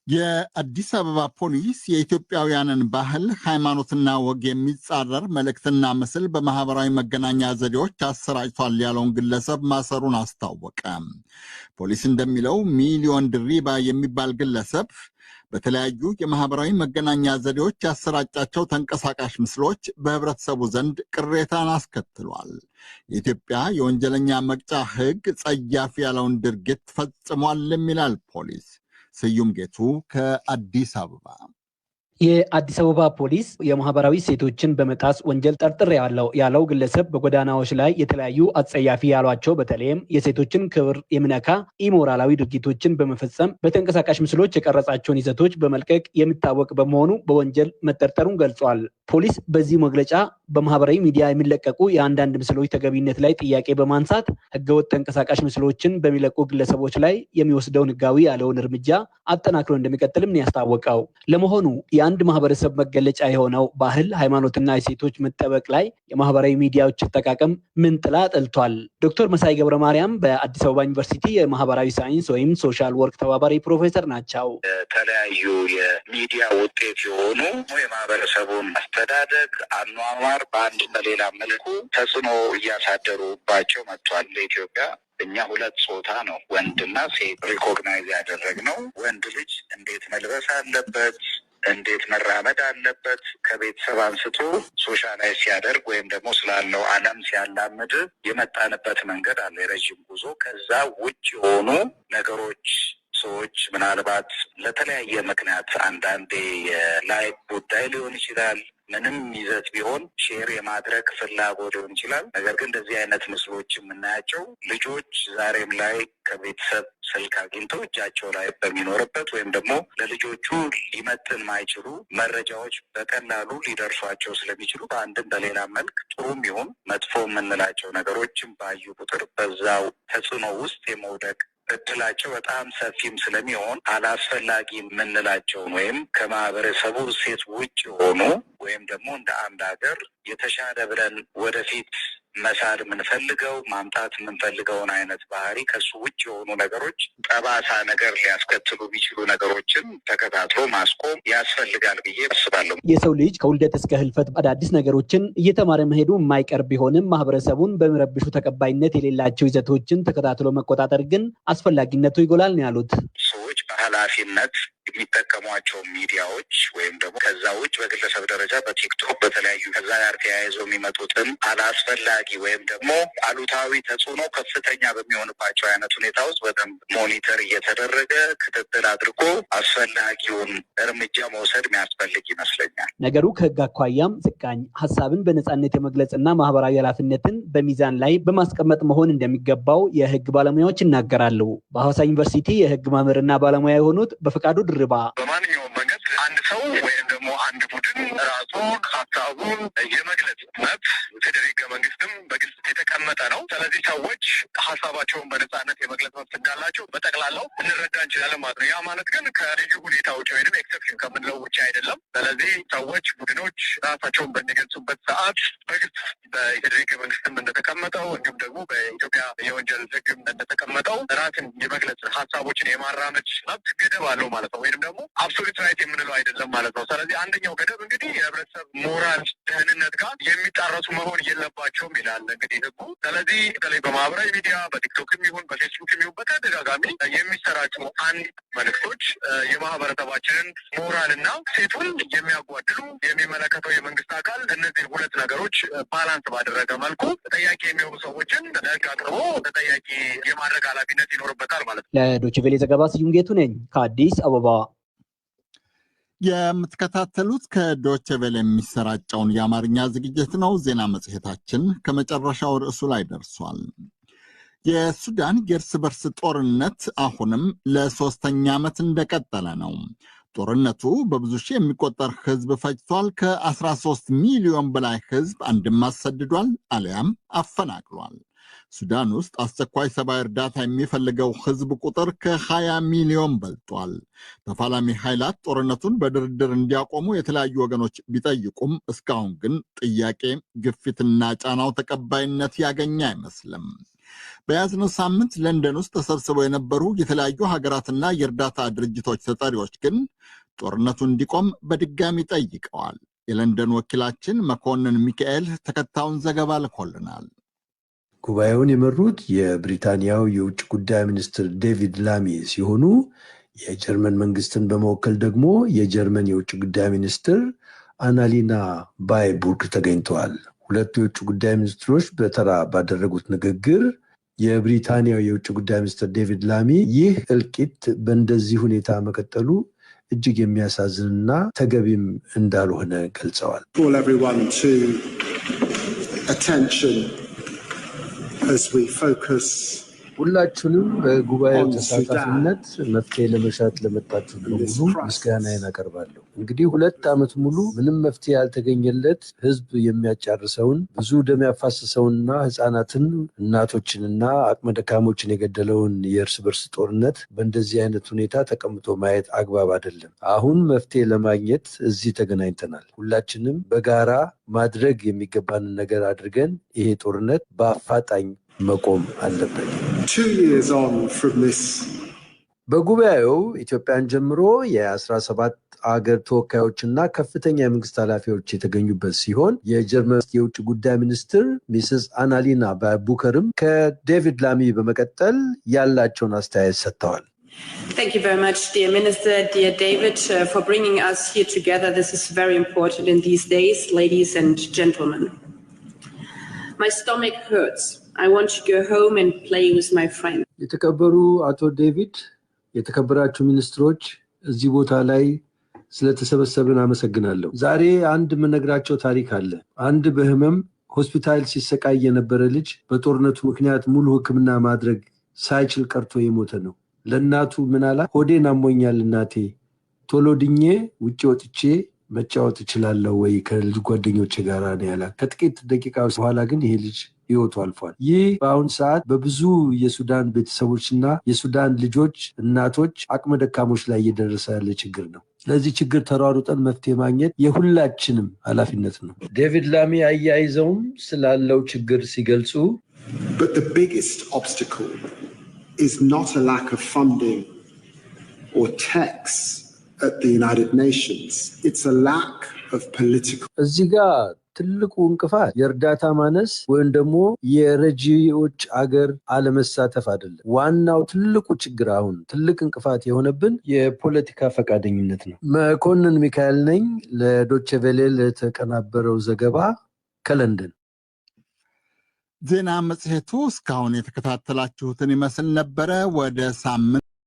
የአዲስ አበባ ፖሊስ የኢትዮጵያውያንን ባህል፣ ሃይማኖትና ወግ የሚጻረር መልእክትና ምስል በማህበራዊ መገናኛ ዘዴዎች አሰራጭቷል ያለውን ግለሰብ ማሰሩን አስታወቀ። ፖሊስ እንደሚለው ሚሊዮን ድሪባ የሚባል ግለሰብ በተለያዩ የማህበራዊ መገናኛ ዘዴዎች ያሰራጫቸው ተንቀሳቃሽ ምስሎች በህብረተሰቡ ዘንድ ቅሬታን አስከትሏል። የኢትዮጵያ የወንጀለኛ መቅጫ ሕግ ጸያፍ ያለውን ድርጊት ፈጽሟልም ይላል ፖሊስ። ስዩም ጌቱ ከአዲስ አበባ። የአዲስ አበባ ፖሊስ የማህበራዊ ሴቶችን በመጣስ ወንጀል ጠርጥር ያለው ግለሰብ በጎዳናዎች ላይ የተለያዩ አጸያፊ ያሏቸው በተለይም የሴቶችን ክብር የሚነካ ኢሞራላዊ ድርጊቶችን በመፈጸም በተንቀሳቃሽ ምስሎች የቀረጻቸውን ይዘቶች በመልቀቅ የሚታወቅ በመሆኑ በወንጀል መጠርጠሩን ገልጿል። ፖሊስ በዚህ መግለጫ በማህበራዊ ሚዲያ የሚለቀቁ የአንዳንድ ምስሎች ተገቢነት ላይ ጥያቄ በማንሳት ህገወጥ ተንቀሳቃሽ ምስሎችን በሚለቁ ግለሰቦች ላይ የሚወስደውን ህጋዊ ያለውን እርምጃ አጠናክሮ እንደሚቀጥልም ነው ያስታወቀው። ለመሆኑ የአንድ ማህበረሰብ መገለጫ የሆነው ባህል፣ ሃይማኖትና የሴቶች መጠበቅ ላይ የማህበራዊ ሚዲያዎች አጠቃቀም ምን ጥላ ጥልቷል? ዶክተር መሳይ ገብረ ማርያም በአዲስ አበባ ዩኒቨርሲቲ የማህበራዊ ሳይንስ ወይም ሶሻል ወርክ ተባባሪ ፕሮፌሰር ናቸው። የተለያዩ የሚዲያ ውጤት የሆኑ የማህበረሰቡን አስተዳደግ፣ አኗኗር በአንድ በሌላ መልኩ ተጽዕኖ እያሳደሩባቸው መጥቷል። ለኢትዮጵያ እኛ ሁለት ጾታ ነው ወንድና ሴት ሪኮግናይዝ ያደረግነው። ወንድ ልጅ እንዴት መልበስ አለበት፣ እንዴት መራመድ አለበት፣ ከቤተሰብ አንስቶ ሶሻላይዝ ሲያደርግ ወይም ደግሞ ስላለው ዓለም ሲያላምድ የመጣንበት መንገድ አለ፣ የረዥም ጉዞ። ከዛ ውጭ የሆኑ ነገሮች ሰዎች ምናልባት ለተለያየ ምክንያት አንዳንዴ የላይክ ጉዳይ ሊሆን ይችላል፣ ምንም ይዘት ቢሆን ሼር የማድረግ ፍላጎት ሊሆን ይችላል። ነገር ግን እንደዚህ አይነት ምስሎች የምናያቸው ልጆች ዛሬም ላይ ከቤተሰብ ስልክ አግኝተው እጃቸው ላይ በሚኖርበት ወይም ደግሞ ለልጆቹ ሊመጥን ማይችሉ መረጃዎች በቀላሉ ሊደርሷቸው ስለሚችሉ በአንድም በሌላ መልክ ጥሩም ይሁን መጥፎ የምንላቸው ነገሮችን ባዩ ቁጥር በዛው ተጽዕኖ ውስጥ የመውደቅ እድላቸው በጣም ሰፊም ስለሚሆን አላስፈላጊ የምንላቸውን ወይም ከማህበረሰቡ እሴት ውጭ የሆኑ ወይም ደግሞ እንደ አንድ ሀገር የተሻለ ብለን ወደፊት መሳል የምንፈልገው ማምጣት የምንፈልገውን አይነት ባህሪ ከሱ ውጭ የሆኑ ነገሮች ጠባሳ ነገር ሊያስከትሉ የሚችሉ ነገሮችን ተከታትሎ ማስቆም ያስፈልጋል ብዬ አስባለሁ። የሰው ልጅ ከውልደት እስከ ህልፈት አዳዲስ ነገሮችን እየተማረ መሄዱ የማይቀር ቢሆንም ማህበረሰቡን በሚረብሹ ተቀባይነት የሌላቸው ይዘቶችን ተከታትሎ መቆጣጠር ግን አስፈላጊነቱ ይጎላል ነው ያሉት። ሰዎች በኃላፊነት የሚጠቀሟቸው ሚዲያዎች ወይም ደግሞ ከዛ ውጭ በግለሰብ ደረጃ በቲክቶክ በተለያዩ ከዛ ጋር ተያይዘው የሚመጡትን አላስፈላጊ ወይም ደግሞ አሉታዊ ተጽዕኖ ከፍተኛ በሚሆንባቸው አይነት ሁኔታ ውስጥ በደንብ ሞኒተር እየተደረገ ክትትል አድርጎ አስፈላጊውን እርምጃ መውሰድ የሚያስፈልግ ይመስለኛል። ነገሩ ከህግ አኳያም ዝቃኝ ሀሳብን በነጻነት የመግለጽና ማህበራዊ ኃላፊነትን በሚዛን ላይ በማስቀመጥ መሆን እንደሚገባው የህግ ባለሙያዎች ይናገራሉ። በሐዋሳ ዩኒቨርሲቲ የህግ መምህርና ባለሙያ የሆኑት በፈቃዱ ድርባ በማንኛውም መንገድ አንድ ሰው ወይም ደግሞ አንድ ቡድን ራሱን ሀሳቡን የመግለጽ መብት ፌዴራል ህገ መንግስትም በግልጽ የተቀመጠ ነው። ስለዚህ ሰዎች ሀሳባቸውን በነጻነት የመግለጽ መብት እንዳላቸው በጠቅላላው እንረዳ እንችላለን ማለት ነው። ያ ማለት ግን ከልዩ ሁኔታ ውጭ ወይም ኤክሰፕሽን ከምንለው ውጭ አይደለም። ስለዚህ ሰዎች፣ ቡድኖች ራሳቸውን በሚገልጹበት ሰዓት በግልጽ በፌዴራል ህገ መንግስትም እንደተቀመጠው እንዲሁም ደግሞ በኢትዮጵያ የወንጀል ህግም እንደተቀመጠው ራስን የመግለጽ ሀሳቦችን የማራመድ መብት ገደብ አለው ማለት ነው። ወይም ደግሞ አብሶሉት ራይት የምንለው አይደለም ማለት ነው። ስለዚህ አንደኛው ገደብ እንግዲህ የህብረተሰብ ሞራል ደህንነት ጋር የሚጣረሱ መሆን የለባቸውም ይላል እንግዲህ ህጉ። ስለዚህ በተለይ በማህበራዊ ሚዲያ በቲክቶክም ይሁን በፌስቡክም ይሁን በተደጋጋሚ የሚሰራጩ አንድ መልዕክቶች የማህበረሰባችንን ሞራልና ሴቱን የሚያጓድሉ የሚመለከተው የመንግስት አካል እነዚህ ሁለት ነገሮች ባላንስ ባደረገ መልኩ ተጠያቂ የሚሆኑ ሰዎችን ለህግ አቅርቦ ተጠያቂ የማድረግ ኃላፊነት ይኖርበታል ማለት ነው። ለዶይቼ ቬለ ዘገባ ስዩም ጌቱ ነኝ ከአዲስ አበባ። የምትከታተሉት ከዶይቼ ቬለ የሚሰራጨውን የአማርኛ ዝግጅት ነው። ዜና መጽሔታችን ከመጨረሻው ርዕሱ ላይ ደርሷል። የሱዳን የእርስ በርስ ጦርነት አሁንም ለ3ኛ ዓመት እንደቀጠለ ነው። ጦርነቱ በብዙ ሺህ የሚቆጠር ህዝብ ፈጅቷል። ከ13 ሚሊዮን በላይ ህዝብ አንድም አሰድዷል አሊያም አፈናቅሏል። ሱዳን ውስጥ አስቸኳይ ሰብአዊ እርዳታ የሚፈልገው ህዝብ ቁጥር ከ20 ሚሊዮን በልጧል። ተፋላሚ ኃይላት ጦርነቱን በድርድር እንዲያቆሙ የተለያዩ ወገኖች ቢጠይቁም እስካሁን ግን ጥያቄ፣ ግፊትና ጫናው ተቀባይነት ያገኘ አይመስልም። በያዝነው ሳምንት ለንደን ውስጥ ተሰብስበው የነበሩ የተለያዩ ሀገራትና የእርዳታ ድርጅቶች ተጠሪዎች ግን ጦርነቱ እንዲቆም በድጋሚ ጠይቀዋል። የለንደን ወኪላችን መኮንን ሚካኤል ተከታዩን ዘገባ ልኮልናል። ጉባኤውን የመሩት የብሪታንያው የውጭ ጉዳይ ሚኒስትር ዴቪድ ላሚ ሲሆኑ የጀርመን መንግስትን በመወከል ደግሞ የጀርመን የውጭ ጉዳይ ሚኒስትር አናሊና ባይቡርግ ተገኝተዋል። ሁለቱ የውጭ ጉዳይ ሚኒስትሮች በተራ ባደረጉት ንግግር የብሪታንያው የውጭ ጉዳይ ሚኒስትር ዴቪድ ላሚ ይህ እልቂት በእንደዚህ ሁኔታ መቀጠሉ እጅግ የሚያሳዝንና ተገቢም እንዳልሆነ ገልጸዋል። ሁላችሁንም በጉባኤው ተሳታፊነት መፍትሄ ለመሻት ለመጣችሁ በሙሉ ምስጋናዬን አቀርባለሁ። እንግዲህ 2 ዓመት ሙሉ ምንም መፍትሄ ያልተገኘለት ህዝብ የሚያጫርሰውን ብዙ ደም ያፋሰሰውንና ህፃናትን፣ እናቶችንና አቅመ ደካሞችን የገደለውን የእርስ በርስ ጦርነት በእንደዚህ አይነት ሁኔታ ተቀምጦ ማየት አግባብ አይደለም። አሁን መፍትሄ ለማግኘት እዚህ ተገናኝተናል። ሁላችንም በጋራ ማድረግ የሚገባንን ነገር አድርገን ይሄ ጦርነት በአፋጣኝ መቆም አለበት። በጉባኤው ኢትዮጵያን ጀምሮ የ17 አገር ተወካዮችና ከፍተኛ የመንግስት ኃላፊዎች የተገኙበት ሲሆን የጀርመን የውጭ ጉዳይ ሚኒስትር ሚስስ አናሊና ባይቡከርም ከዴቪድ ላሚ በመቀጠል ያላቸውን አስተያየት ሰጥተዋል። Thank you very much, dear Minister, dear David, for bringing us here together. This is very important in these days, ladies and gentlemen. My stomach hurts. I want to go home and play with my friends. የተከበሩ አቶ ዴቪድ፣ የተከበራችሁ ሚኒስትሮች፣ እዚህ ቦታ ላይ ስለተሰበሰብን አመሰግናለሁ። ዛሬ አንድ የምነግራቸው ታሪክ አለ። አንድ በህመም ሆስፒታል ሲሰቃይ የነበረ ልጅ በጦርነቱ ምክንያት ሙሉ ሕክምና ማድረግ ሳይችል ቀርቶ የሞተ ነው። ለእናቱ ምን አላት? ሆዴን አሞኛል እናቴ፣ ቶሎ ድኜ ውጭ ወጥቼ መጫወት እችላለሁ ወይ ከልጅ ጓደኞቼ ጋር ነው ያላት። ከጥቂት ደቂቃዎች በኋላ ግን ይሄ ልጅ ህይወቱ አልፏል። ይህ በአሁን ሰዓት በብዙ የሱዳን ቤተሰቦችና የሱዳን ልጆች፣ እናቶች፣ አቅመ ደካሞች ላይ እየደረሰ ያለ ችግር ነው። ለዚህ ችግር ተሯሩጠን መፍትሄ ማግኘት የሁላችንም ኃላፊነት ነው። ዴቪድ ላሚ አያይዘውም ስላለው ችግር ሲገልጹ But the biggest obstacle is not a lack of funding or texts at the United Nations. It's a lack of political. እዚህ ጋር ትልቁ እንቅፋት የእርዳታ ማነስ ወይም ደግሞ የረጂዎች አገር አለመሳተፍ አይደለም። ዋናው ትልቁ ችግር አሁን ትልቅ እንቅፋት የሆነብን የፖለቲካ ፈቃደኝነት ነው። መኮንን ሚካኤል ነኝ ለዶቼ ቬለ ለተቀናበረው ዘገባ ከለንደን። ዜና መጽሔቱ እስካሁን የተከታተላችሁትን ይመስል ነበረ። ወደ ሳምንት